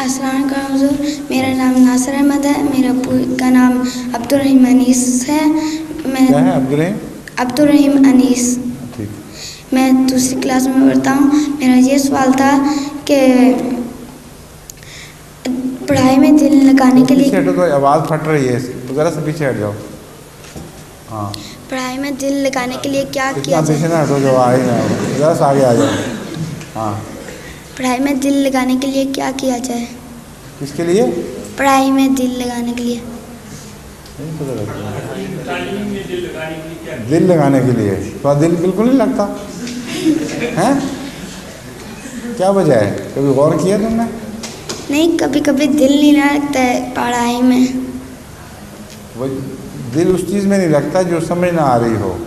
السلام علیکم حضور. میرا نام ناصر احمد ہے. میرا ابو کا نام عبدالرحیم انیس ہے. میں کیا ہے عبدالرحیم انیس. ٹھیک. میں دوسری کلاس میں پڑھتا ہوں. میرا یہ سوال تھا کہ پڑھائی میں دل لگانے کے لیے پیچھے ہٹو تو آواز پھٹ رہی ہے, ذرا سے پیچھے ہٹ جاؤ. ہاں, پڑھائی میں دل لگانے کے لیے کیا کیا اتنا پیچھے جائے؟ نہ ہٹو جو آئے نا, ذرا سا آگے آ جاؤ. ہاں, پڑھائی میں دل لگانے کے لیے کیا کیا جائے؟ کس کے لیے؟ پڑھائی میں دل لگانے کے لیے. دل لگانے کے لیے تو دل بالکل نہیں لگتا ہے. کیا وجہ ہے, کبھی غور کیا تم نے؟ نہیں, کبھی کبھی دل نہیں لگتا ہے پڑھائی میں. دل اس چیز میں نہیں لگتا جو سمجھ نہ آ رہی ہو,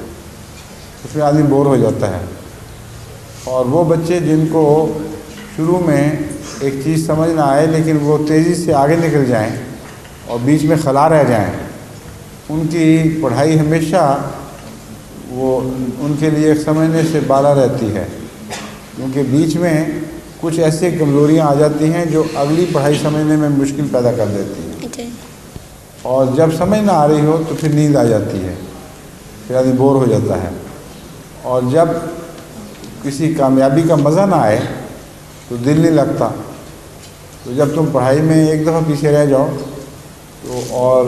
اس میں آدمی بور ہو جاتا ہے. اور وہ بچے جن کو شروع میں ایک چیز سمجھ نہ آئے لیکن وہ تیزی سے آگے نکل جائیں اور بیچ میں خلا رہ جائیں, ان کی پڑھائی ہمیشہ وہ ان کے لیے سمجھنے سے بالا رہتی ہے, کیونکہ بیچ میں کچھ ایسی کمزوریاں آ جاتی ہیں جو اگلی پڑھائی سمجھنے میں مشکل پیدا کر دیتی ہیں. اور جب سمجھ نہ آ رہی ہو تو پھر نیند آ جاتی ہے, پھر آدمی بور ہو جاتا ہے. اور جب کسی کامیابی کا مزہ نہ آئے تو دل نہیں لگتا. تو جب تم پڑھائی میں ایک دفعہ پیچھے رہ جاؤ تو اور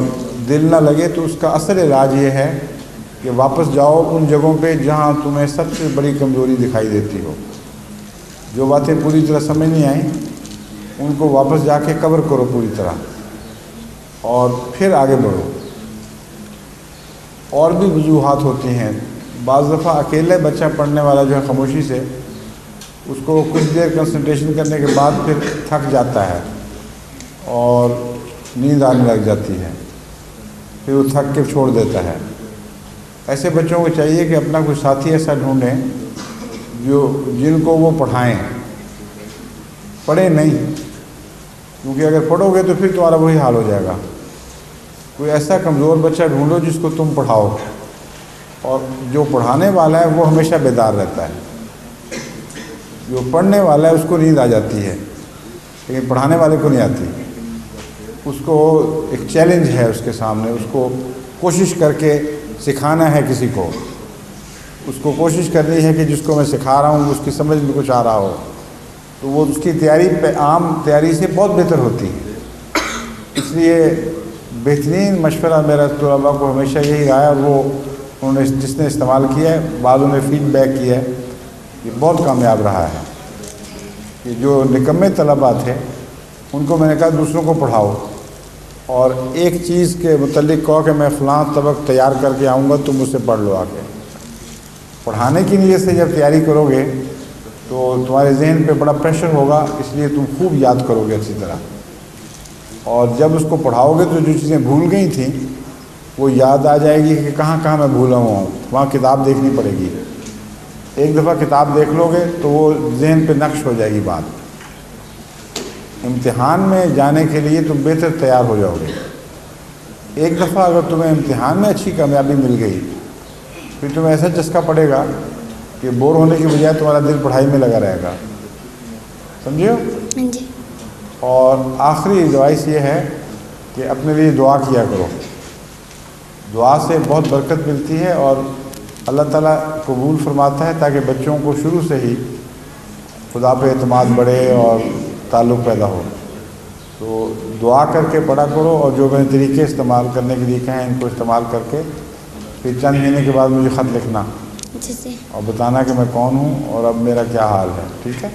دل نہ لگے تو اس کا اصل علاج یہ ہے کہ واپس جاؤ ان جگہوں پہ جہاں تمہیں سب سے بڑی کمزوری دکھائی دیتی ہو. جو باتیں پوری طرح سمجھ نہیں آئیں ان کو واپس جا کے کور کرو پوری طرح, اور پھر آگے بڑھو. اور بھی وجوہات ہوتی ہیں. بعض دفعہ اکیلے بچہ پڑھنے والا جو ہے خاموشی سے, اس کو کچھ دیر کنسنٹریشن کرنے کے بعد پھر تھک جاتا ہے اور نیند آنے لگ جاتی ہے, پھر وہ تھک کے چھوڑ دیتا ہے. ایسے بچوں کو چاہیے کہ اپنا کوئی ساتھی ایسا ڈھونڈیں جن کو وہ پڑھائیں, پڑھیں نہیں, کیونکہ اگر پڑھو گے تو پھر تمہارا وہی حال ہو جائے گا. کوئی ایسا کمزور بچہ ڈھونڈو جس کو تم پڑھاؤ, اور جو پڑھانے والا ہے وہ ہمیشہ بیدار رہتا ہے. جو پڑھنے والا ہے اس کو نیند آ جاتی ہے لیکن پڑھانے والے کو نہیں آتی. اس کو ایک چیلنج ہے اس کے سامنے, اس کو کوشش کر کے سکھانا ہے کسی کو, اس کو کوشش کرنی ہے کہ جس کو میں سکھا رہا ہوں اس کی سمجھ میں کچھ آ رہا ہو, تو وہ اس کی تیاری عام تیاری سے بہت بہتر ہوتی ہے. اس لیے بہترین مشورہ میرا طلباء کو ہمیشہ یہی رہا ہے, اور وہ انہوں نے جس نے استعمال کیا ہے بعضوں نے فیڈ بیک کیا ہے, یہ بہت کامیاب رہا ہے. کہ جو نکمے طلباء تھے ان کو میں نے کہا دوسروں کو پڑھاؤ, اور ایک چیز کے متعلق کہو کہ میں فلاں سبق تیار کر کے آؤں گا, تم مجھ سے پڑھ لو. آ کے پڑھانے کی نیت سے جب تیاری کرو گے تو تمہارے ذہن پہ بڑا پریشر ہوگا, اس لیے تم خوب یاد کرو گے اچھی طرح. اور جب اس کو پڑھاؤ گے تو جو چیزیں بھول گئی تھیں وہ یاد آ جائے گی کہ کہاں کہاں میں بھولا ہوا ہوں, وہاں کتاب دیکھنی پڑے گی. ایک دفعہ کتاب دیکھ لو گے تو وہ ذہن پہ نقش ہو جائے گی بات. امتحان میں جانے کے لیے تم بہتر تیار ہو جاؤ گے. ایک دفعہ اگر تمہیں امتحان میں اچھی کامیابی مل گئی پھر تمہیں ایسا چسکا پڑے گا کہ بور ہونے کی بجائے تمہارا دل پڑھائی میں لگا رہے گا. سمجھے ہو؟ جی. اور آخری ایڈوائس یہ ہے کہ اپنے لیے دعا کیا کرو. دعا سے بہت برکت ملتی ہے اور اللہ تعالیٰ قبول فرماتا ہے, تاکہ بچوں کو شروع سے ہی خدا پہ اعتماد بڑھے اور تعلق پیدا ہو. تو دعا کر کے پڑھا کرو, اور جو میں نے طریقے استعمال کرنے کے لیے کہیں ان کو استعمال کر کے پھر چند مہینے کے بعد مجھے خط لکھنا اور بتانا کہ میں کون ہوں اور اب میرا کیا حال ہے. ٹھیک ہے؟